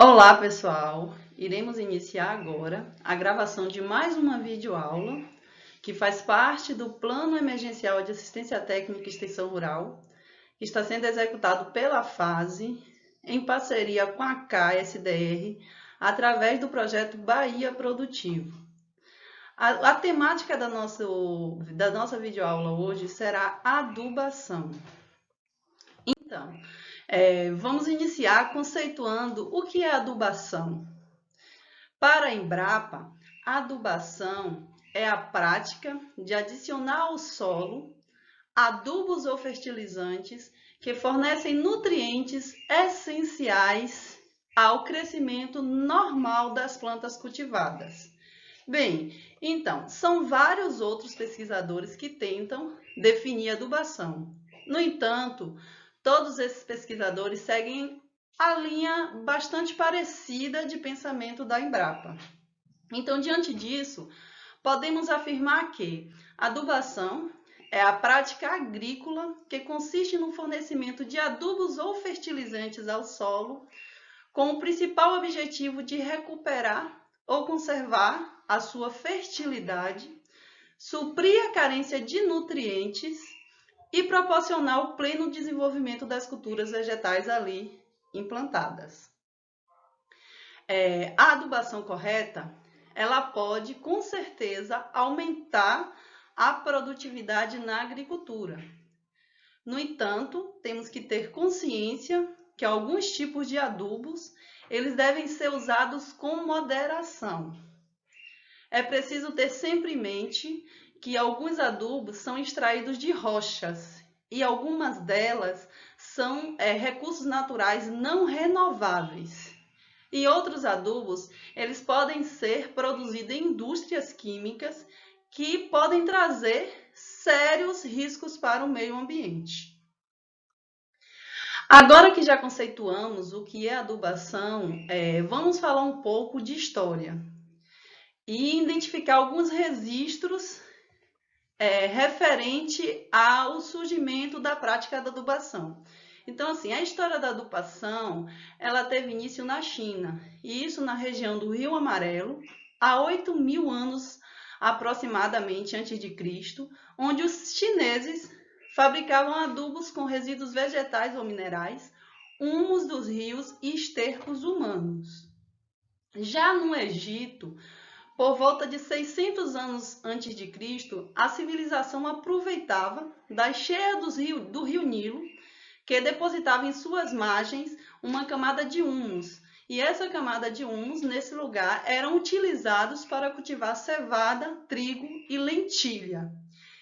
Olá, pessoal! Iremos iniciar agora a gravação de mais uma videoaula que faz parte do Plano Emergencial de Assistência Técnica e Extensão Rural, que está sendo executado pela FASE, em parceria com a KSDR, através do projeto Bahia Produtivo. A temática da nossa videoaula hoje será adubação. Então, vamos iniciar conceituando o que é adubação. Para a Embrapa, a adubação é a prática de adicionar ao solo adubos ou fertilizantes que fornecem nutrientes essenciais ao crescimento normal das plantas cultivadas. Bem, então, são vários outros pesquisadores que tentam definir adubação. No entanto, todos esses pesquisadores seguem a linha bastante parecida de pensamento da Embrapa. Então, diante disso, podemos afirmar que a adubação é a prática agrícola que consiste no fornecimento de adubos ou fertilizantes ao solo, com o principal objetivo de recuperar ou conservar a sua fertilidade, suprir a carência de nutrientes e proporcionar o pleno desenvolvimento das culturas vegetais ali implantadas. A adubação correta, ela pode, com certeza, aumentar a produtividade na agricultura. No entanto, temos que ter consciência que alguns tipos de adubos, eles devem ser usados com moderação. É preciso ter sempre em mente que alguns adubos são extraídos de rochas e algumas delas são recursos naturais não renováveis. E outros adubos, eles podem ser produzidos em indústrias químicas que podem trazer sérios riscos para o meio ambiente. Agora que já conceituamos o que é adubação, vamos falar um pouco de história e identificar alguns registros referente ao surgimento da prática da adubação. Então, assim, a história da adubação, ela teve início na China, e isso na região do Rio Amarelo, há 8.000 anos aproximadamente antes de Cristo, onde os chineses fabricavam adubos com resíduos vegetais ou minerais, humus dos rios e estercos humanos. Já no Egito, por volta de 600 anos antes de Cristo, a civilização aproveitava das cheias do rio Nilo, que depositava em suas margens uma camada de humus. E essa camada de humus, nesse lugar, eram utilizados para cultivar cevada, trigo e lentilha.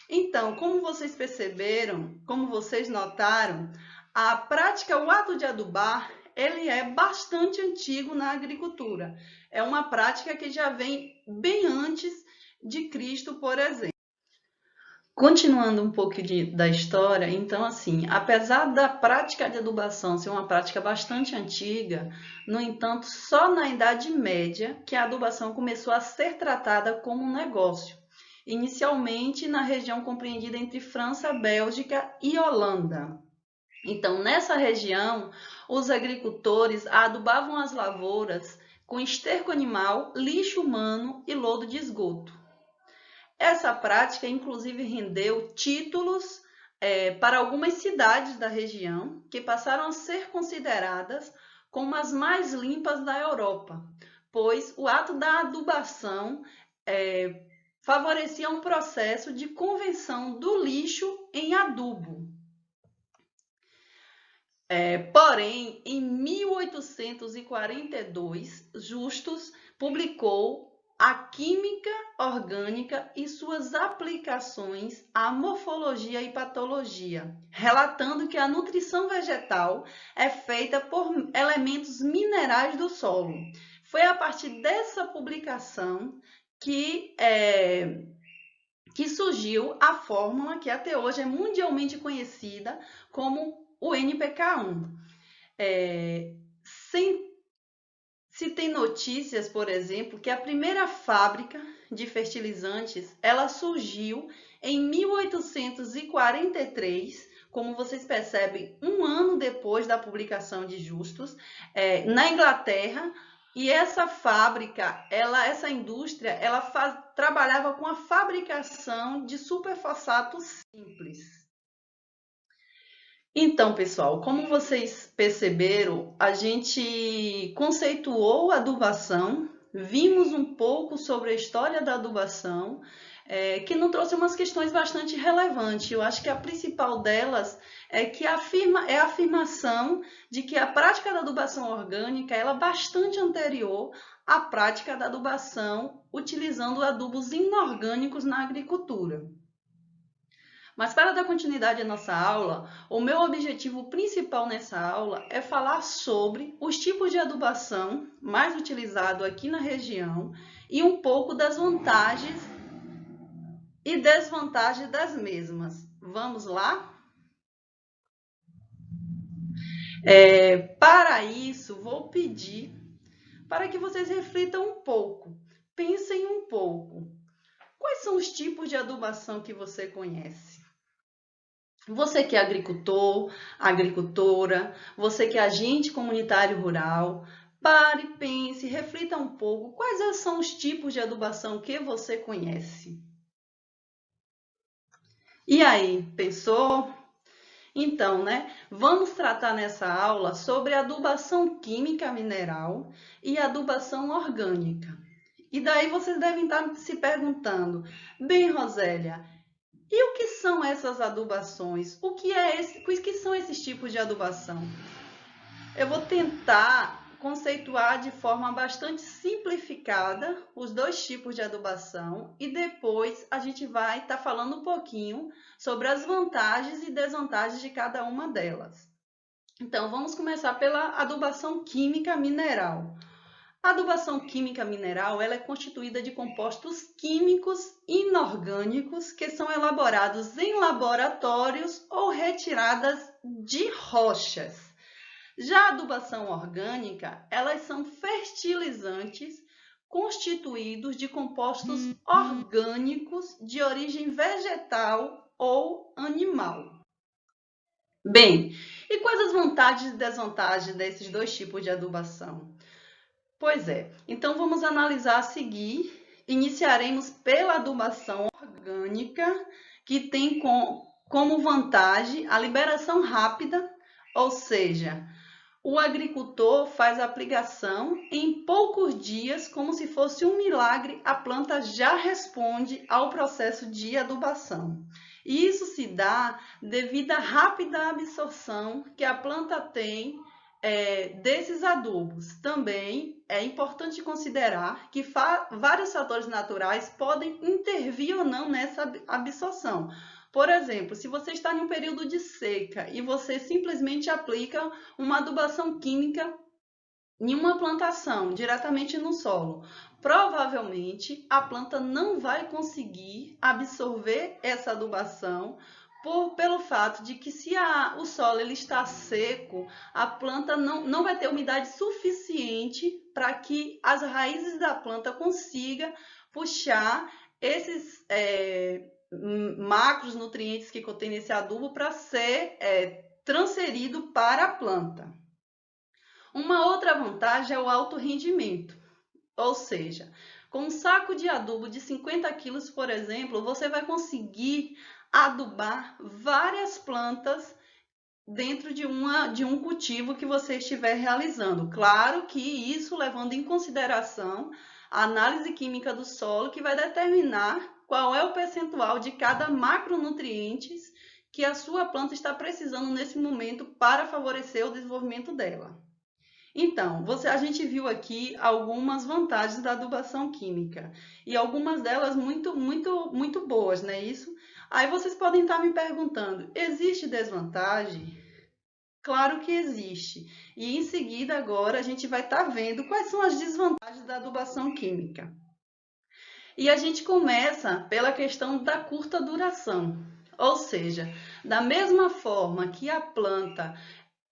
Então, como vocês perceberam, como vocês notaram, a prática, o ato de adubar, ele é bastante antigo na agricultura. É uma prática que já vem bem antes de Cristo, por exemplo. Continuando um pouco da história, então assim, apesar da prática de adubação ser uma prática bastante antiga, no entanto, só na Idade Média que a adubação começou a ser tratada como um negócio, inicialmente na região compreendida entre França, Bélgica e Holanda. Então, nessa região, os agricultores adubavam as lavouras com esterco animal, lixo humano e lodo de esgoto. Essa prática, inclusive, rendeu títulos para algumas cidades da região, que passaram a ser consideradas como as mais limpas da Europa, pois o ato da adubação favorecia um processo de conversão do lixo em adubo. Porém, em 1842, Justus publicou A Química Orgânica e suas aplicações à morfologia e patologia, relatando que a nutrição vegetal é feita por elementos minerais do solo. Foi a partir dessa publicação que surgiu a fórmula que até hoje é mundialmente conhecida como o NPK1. Se tem notícias, por exemplo, que a primeira fábrica de fertilizantes ela surgiu em 1843 como vocês percebem, um ano depois da publicação de Justus, na Inglaterra, e essa fábrica, essa indústria, trabalhava com a fabricação de superfosfato simples. Então, pessoal, como vocês perceberam, a gente conceituou a adubação, vimos um pouco sobre a história da adubação, que nos trouxe umas questões bastante relevantes. Eu acho que a principal delas é que é a afirmação de que a prática da adubação orgânica ela é bastante anterior à prática da adubação utilizando adubos inorgânicos na agricultura. Mas para dar continuidade à nossa aula, o meu objetivo principal nessa aula é falar sobre os tipos de adubação mais utilizados aqui na região e um pouco das vantagens e desvantagens das mesmas. Vamos lá? Para isso, vou pedir para que vocês reflitam um pouco, pensem um pouco. Quais são os tipos de adubação que você conhece? Você que é agricultor, agricultora, você que é agente comunitário rural, pare, pense, reflita um pouco. Quais são os tipos de adubação que você conhece? E aí, pensou? Então, vamos tratar nessa aula sobre adubação química mineral e adubação orgânica. E daí vocês devem estar se perguntando, bem, Rosélia, e o que são essas adubações? O que são esses tipos de adubação? Eu vou tentar conceituar de forma bastante simplificada os dois tipos de adubação e depois a gente vai estar falando um pouquinho sobre as vantagens e desvantagens de cada uma delas. Então, vamos começar pela adubação química mineral. A adubação química mineral ela é constituída de compostos químicos inorgânicos que são elaborados em laboratórios ou retiradas de rochas. Já a adubação orgânica, elas são fertilizantes constituídos de compostos orgânicos de origem vegetal ou animal. Bem, e quais as vantagens e desvantagens desses dois tipos de adubação? Pois é, então vamos analisar a seguir. Iniciaremos pela adubação orgânica, que tem como vantagem a liberação rápida, ou seja, o agricultor faz a aplicação em poucos dias, como se fosse um milagre, a planta já responde ao processo de adubação. E isso se dá devido à rápida absorção que a planta tem desses adubos. Também é importante considerar que vários fatores naturais podem intervir ou não nessa absorção. Por exemplo, se você está em um período de seca e você simplesmente aplica uma adubação química em uma plantação, diretamente no solo, provavelmente a planta não vai conseguir absorver essa adubação pelo fato de que se o solo ele está seco, a planta não vai ter umidade suficiente para que as raízes da planta consigam puxar esses macronutrientes que contém esse adubo para ser transferido para a planta. Uma outra vantagem é o alto rendimento, ou seja, com um saco de adubo de 50 quilos, por exemplo, você vai conseguir adubar várias plantas dentro de um cultivo que você estiver realizando. Claro que isso levando em consideração a análise química do solo, que vai determinar qual é o percentual de cada macronutrientes que a sua planta está precisando nesse momento para favorecer o desenvolvimento dela. Então, a gente viu aqui algumas vantagens da adubação química e algumas delas muito boas, não é isso? Aí vocês podem estar me perguntando, existe desvantagem? Claro que existe. E em seguida agora a gente vai estar vendo quais são as desvantagens da adubação química. E a gente começa pela questão da curta duração. Ou seja, da mesma forma que a planta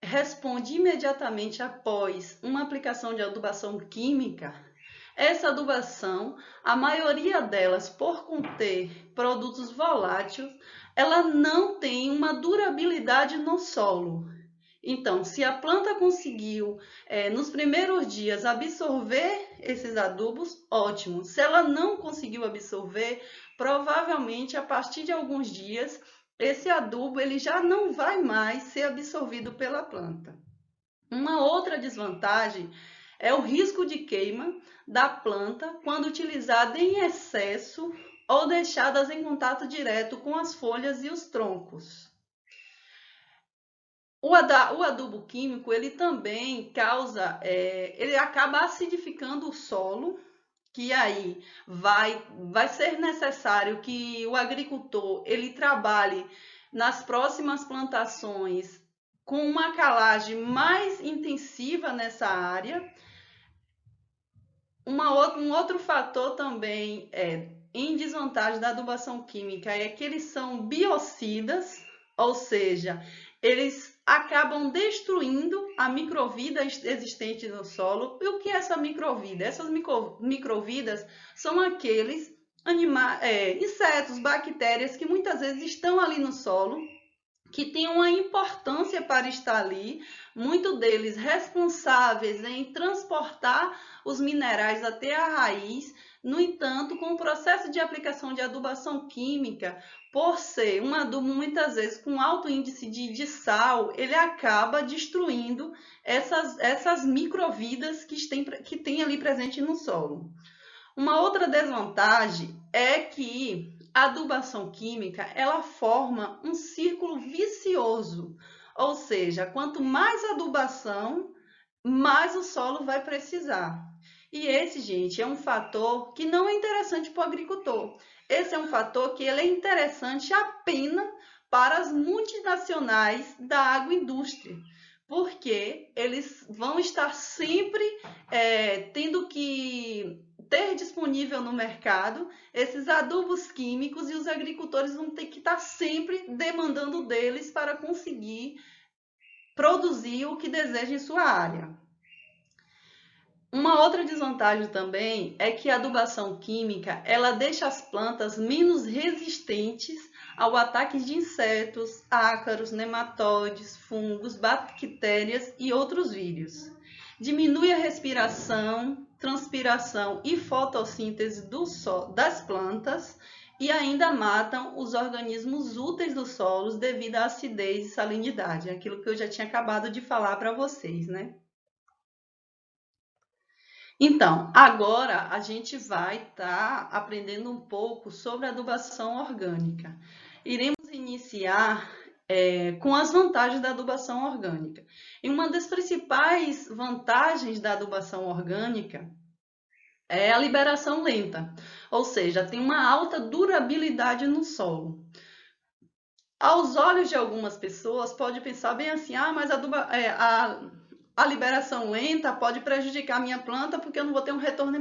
responde imediatamente após uma aplicação de adubação química, essa adubação, a maioria delas, por conter produtos voláteis, ela não tem uma durabilidade no solo. Então, se a planta conseguiu, nos primeiros dias, absorver esses adubos, ótimo. Se ela não conseguiu absorver, provavelmente a partir de alguns dias, esse adubo ele já não vai mais ser absorvido pela planta. Uma outra desvantagem é o risco de queima da planta quando utilizada em excesso ou deixadas em contato direto com as folhas e os troncos. O adubo químico, ele também causa, ele acaba acidificando o solo, que aí vai ser necessário que o agricultor ele trabalhe nas próximas plantações com uma calagem mais intensiva nessa área. Um outro fator também em desvantagem da adubação química é que eles são biocidas, ou seja, eles acabam destruindo a microvida existente no solo. E o que é essa microvida? Essas microvidas são aqueles insetos, bactérias que muitas vezes estão ali no solo, que têm uma importância para estar ali, muitos deles responsáveis em transportar os minerais até a raiz. No entanto, com o processo de aplicação de adubação química, por ser um adubo muitas vezes com alto índice de sal, ele acaba destruindo essas microvidas que tem ali presente no solo. Uma outra desvantagem é que a adubação química ela forma um círculo vicioso, ou seja, quanto mais adubação, mais o solo vai precisar. E esse, gente, é um fator que não é interessante para o agricultor. Esse é um fator que ele é interessante apenas para as multinacionais da agroindústria, porque eles vão estar sempre tendo que ter disponível no mercado esses adubos químicos e os agricultores vão ter que estar sempre demandando deles para conseguir produzir o que deseja em sua área. Uma outra desvantagem também é que a adubação química ela deixa as plantas menos resistentes ao ataque de insetos, ácaros, nematóides, fungos, bactérias e outros vírus. Diminui a respiração, transpiração e fotossíntese das plantas e ainda matam os organismos úteis dos solos devido à acidez e salinidade, aquilo que eu já tinha acabado de falar para vocês, né? Então, agora a gente vai estar aprendendo um pouco sobre adubação orgânica. Iremos iniciar com as vantagens da adubação orgânica. E uma das principais vantagens da adubação orgânica é a liberação lenta, ou seja, tem uma alta durabilidade no solo. Aos olhos de algumas pessoas, pode pensar bem assim, mas a liberação lenta pode prejudicar a minha planta porque eu não vou ter um retorno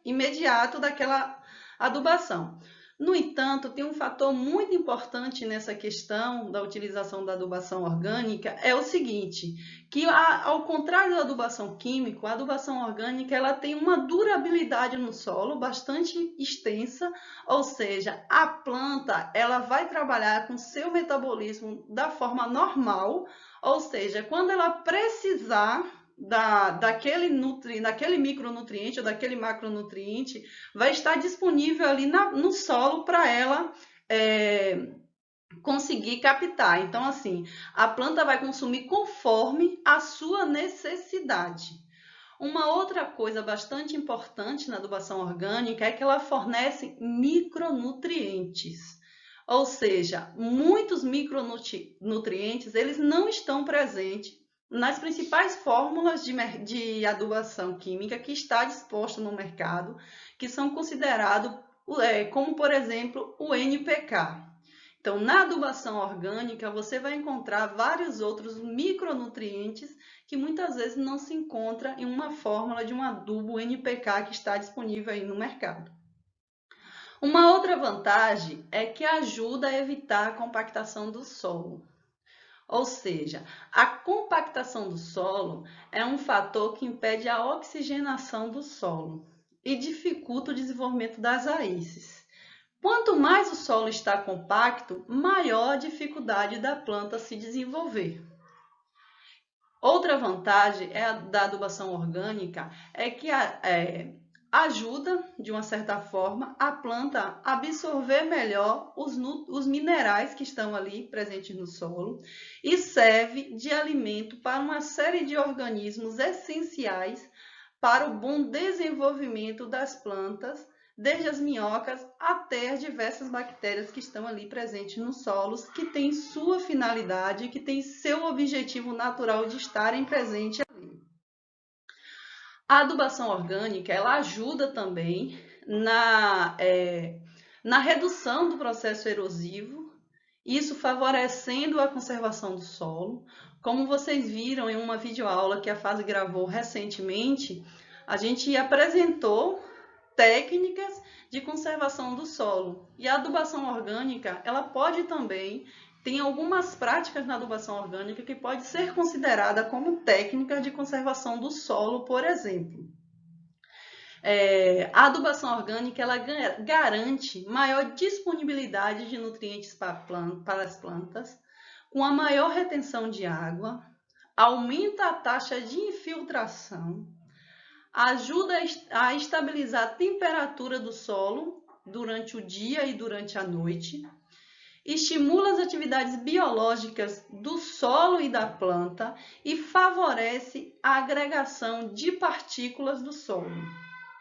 imediato daquela adubação. No entanto, tem um fator muito importante nessa questão da utilização da adubação orgânica, é o seguinte, que ao contrário da adubação química, a adubação orgânica ela tem uma durabilidade no solo bastante extensa, ou seja, a planta ela vai trabalhar com seu metabolismo da forma normal, ou seja, quando ela precisar daquele micronutriente ou daquele macronutriente, vai estar disponível ali no solo para ela conseguir captar. Então, assim, a planta vai consumir conforme a sua necessidade. Uma outra coisa bastante importante na adubação orgânica é que ela fornece micronutrientes. Ou seja, muitos micronutrientes eles não estão presentes nas principais fórmulas de adubação química que está disposta no mercado, que são considerados como, por exemplo, o NPK. Então, na adubação orgânica, você vai encontrar vários outros micronutrientes que muitas vezes não se encontra em uma fórmula de um adubo NPK que está disponível aí no mercado. Uma outra vantagem é que ajuda a evitar a compactação do solo. Ou seja, a compactação do solo é um fator que impede a oxigenação do solo e dificulta o desenvolvimento das raízes. Quanto mais o solo está compacto, maior a dificuldade da planta se desenvolver. Outra vantagem da adubação orgânica é que ajuda, de uma certa forma, a planta a absorver melhor os minerais que estão ali presentes no solo e serve de alimento para uma série de organismos essenciais para o bom desenvolvimento das plantas, desde as minhocas até as diversas bactérias que estão ali presentes nos solos, que têm sua finalidade, que têm seu objetivo natural de estarem presentes ali. A adubação orgânica, ela ajuda também na redução do processo erosivo, isso favorecendo a conservação do solo. Como vocês viram em uma videoaula que a FASE gravou recentemente, a gente apresentou técnicas de conservação do solo. E a adubação orgânica, ela pode também, tem algumas práticas na adubação orgânica que pode ser considerada como técnica de conservação do solo, por exemplo. A adubação orgânica, ela garante maior disponibilidade de nutrientes para as plantas, com a maior retenção de água, aumenta a taxa de infiltração, ajuda a estabilizar a temperatura do solo durante o dia e durante a noite, estimula as atividades biológicas do solo e da planta e favorece a agregação de partículas do solo.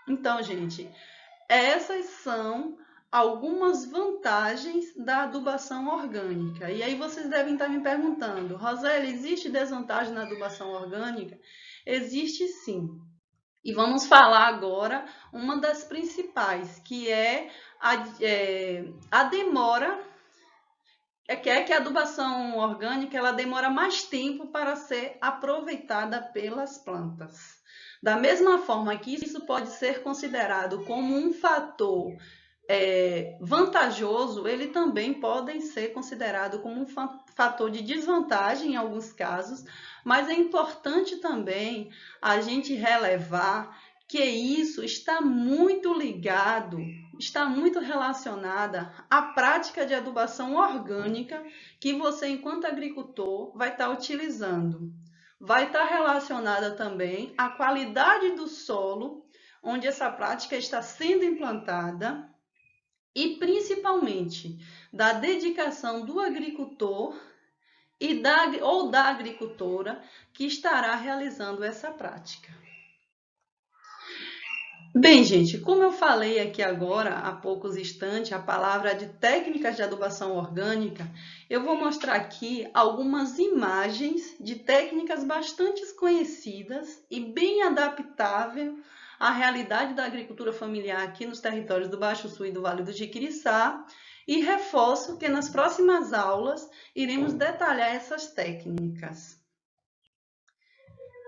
Então, gente, essas são algumas vantagens da adubação orgânica. E aí vocês devem estar me perguntando, Roseli, existe desvantagem na adubação orgânica? Existe sim. E vamos falar agora uma das principais, que é a demora, que a adubação orgânica ela demora mais tempo para ser aproveitada pelas plantas. Da mesma forma que isso pode ser considerado como um fator vantajoso, ele também pode ser considerado como um fator de desvantagem em alguns casos, mas é importante também a gente relevar que isso está muito ligado, está muito relacionada à prática de adubação orgânica que você, enquanto agricultor, vai estar utilizando. Vai estar relacionada também à qualidade do solo onde essa prática está sendo implantada e principalmente da dedicação do agricultor ou da agricultora que estará realizando essa prática. Bem, gente, como eu falei aqui agora, há poucos instantes, a palavra de técnicas de adubação orgânica, eu vou mostrar aqui algumas imagens de técnicas bastante conhecidas e bem adaptáveis à realidade da agricultura familiar aqui nos territórios do Baixo Sul e do Vale do Jiquiriçá, e reforço que nas próximas aulas iremos detalhar essas técnicas.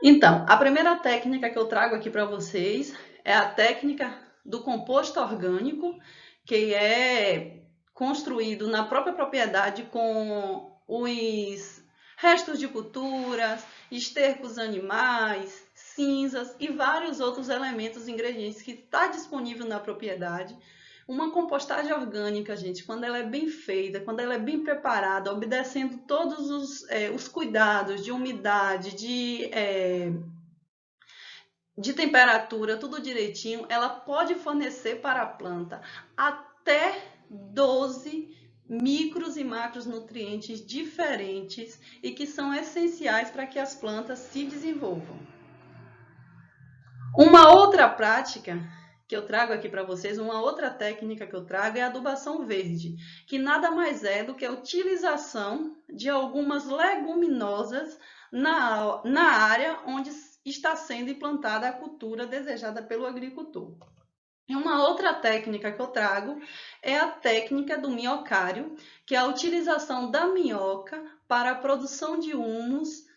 Então, a primeira técnica que eu trago aqui para vocês é a técnica do composto orgânico, que é construído na própria propriedade com os restos de culturas, estercos animais, cinzas e vários outros elementos, ingredientes que está disponível na propriedade. Uma compostagem orgânica, gente, quando ela é bem feita, quando ela é bem preparada, obedecendo todos os cuidados de umidade, de temperatura, tudo direitinho, ela pode fornecer para a planta até 12 micros e macros nutrientes diferentes e que são essenciais para que as plantas se desenvolvam. Uma outra prática que eu trago aqui para vocês, uma outra técnica que eu trago é a adubação verde, que nada mais é do que a utilização de algumas leguminosas na área onde está sendo implantada a cultura desejada pelo agricultor. E uma outra técnica que eu trago é a técnica do minhocário, que é a utilização da minhoca para a produção de humus,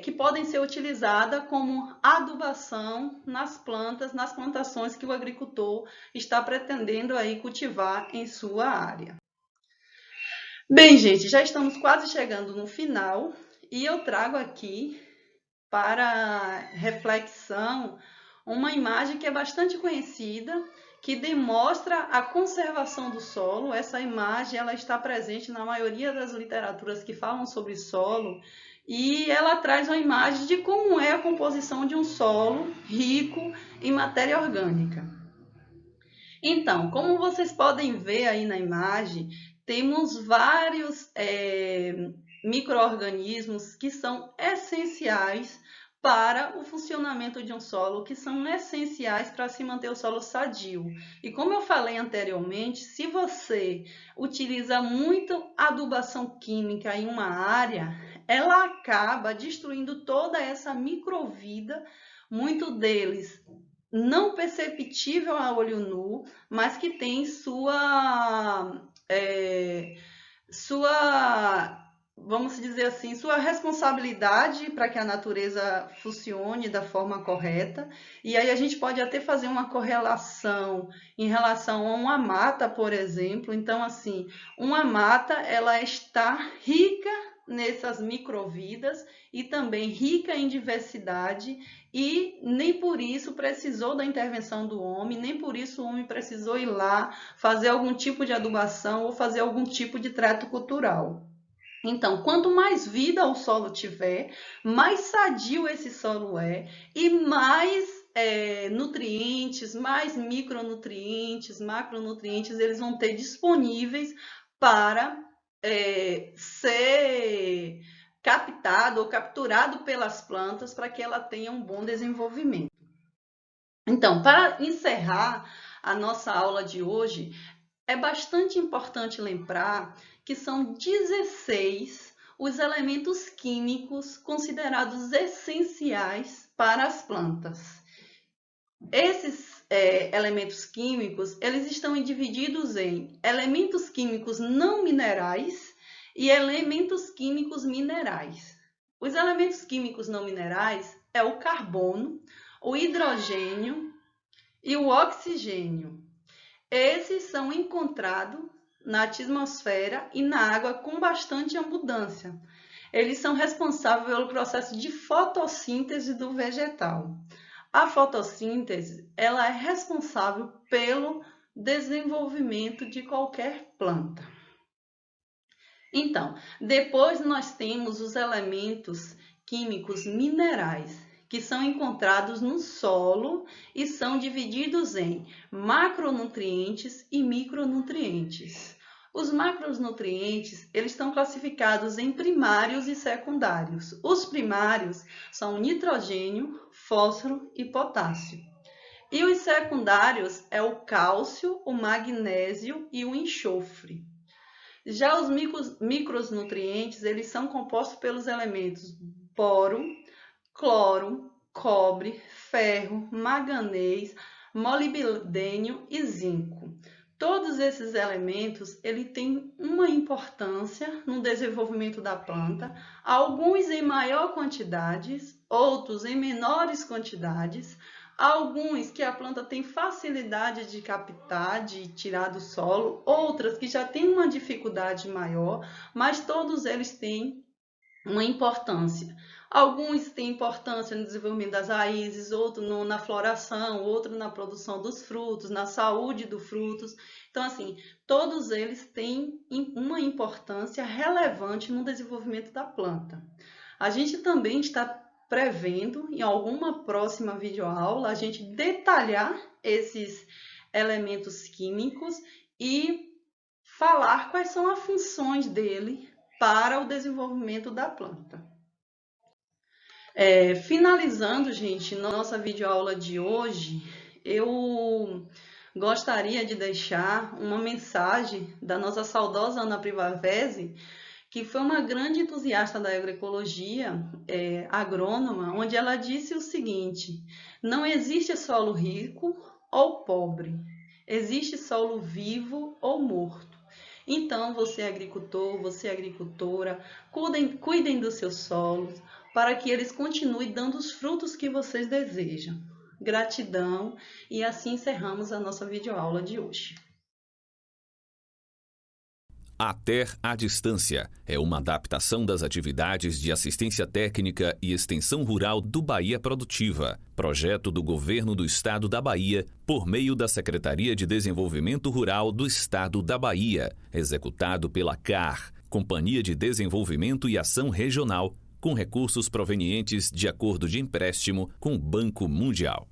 que podem ser utilizadas como adubação nas plantações que o agricultor está pretendendo aí cultivar em sua área. Bem, gente, já estamos quase chegando no final e eu trago aqui para reflexão uma imagem que é bastante conhecida, que demonstra a conservação do solo. Essa imagem ela está presente na maioria das literaturas que falam sobre solo, e ela traz uma imagem de como é a composição de um solo rico em matéria orgânica. Então, como vocês podem ver aí na imagem, temos vários micro-organismos que são essenciais para o funcionamento de um solo, que são essenciais para se manter o solo sadio. E como eu falei anteriormente, se você utiliza muito adubação química em uma área, ela acaba destruindo toda essa microvida, muito deles não perceptível a olho nu, mas que tem vamos dizer assim, sua responsabilidade para que a natureza funcione da forma correta. E aí a gente pode até fazer uma correlação em relação a uma mata, por exemplo. Então, assim, uma mata, ela está rica nessas microvidas e também rica em diversidade, e nem por isso precisou da intervenção do homem, nem por isso o homem precisou ir lá fazer algum tipo de adubação ou fazer algum tipo de trato cultural. Então, quanto mais vida o solo tiver, mais sadio esse solo é, e mais nutrientes, mais micronutrientes, macronutrientes eles vão ter disponíveis para ser captado ou capturado pelas plantas para que ela tenha um bom desenvolvimento. Então, para encerrar a nossa aula de hoje, é bastante importante lembrar que são 16 os elementos químicos considerados essenciais para as plantas. Esses elementos químicos, eles estão divididos em elementos químicos não minerais e elementos químicos minerais. Os elementos químicos não minerais é o carbono, o hidrogênio e o oxigênio. Esses são encontrados na atmosfera e na água com bastante abundância. Eles são responsáveis pelo processo de fotossíntese do vegetal. A fotossíntese, ela é responsável pelo desenvolvimento de qualquer planta. Então, depois nós temos os elementos químicos minerais, que são encontrados no solo e são divididos em macronutrientes e micronutrientes. Os macronutrientes, eles estão classificados em primários e secundários. Os primários são nitrogênio, fósforo e potássio. E os secundários é o cálcio, o magnésio e o enxofre. Já os micronutrientes, eles são compostos pelos elementos boro, cloro, cobre, ferro, manganês, molibdênio e zinco. Todos esses elementos, ele tem uma importância no desenvolvimento da planta, alguns em maior quantidades, outros em menores quantidades, alguns que a planta tem facilidade de captar, de tirar do solo, outras que já têm uma dificuldade maior, mas todos eles têm uma importância. Alguns têm importância no desenvolvimento das raízes, outros na floração, outro na produção dos frutos, na saúde dos frutos. Então, assim, todos eles têm uma importância relevante no desenvolvimento da planta. A gente também está prevendo, em alguma próxima videoaula, a gente detalhar esses elementos químicos e falar quais são as funções dele para o desenvolvimento da planta. Finalizando, gente, nossa videoaula de hoje, eu gostaria de deixar uma mensagem da nossa saudosa Ana Privavesi, que foi uma grande entusiasta da agroecologia, agrônoma, onde ela disse o seguinte: não existe solo rico ou pobre, existe solo vivo ou morto. Então, você agricultor, você agricultora, cuidem dos seus solos para que eles continuem dando os frutos que vocês desejam. Gratidão, e assim encerramos a nossa videoaula de hoje. A TER à Distância é uma adaptação das atividades de assistência técnica e extensão rural do Bahia Produtiva, projeto do Governo do Estado da Bahia, por meio da Secretaria de Desenvolvimento Rural do Estado da Bahia, executado pela CAR, Companhia de Desenvolvimento e Ação Regional, com recursos provenientes de acordo de empréstimo com o Banco Mundial.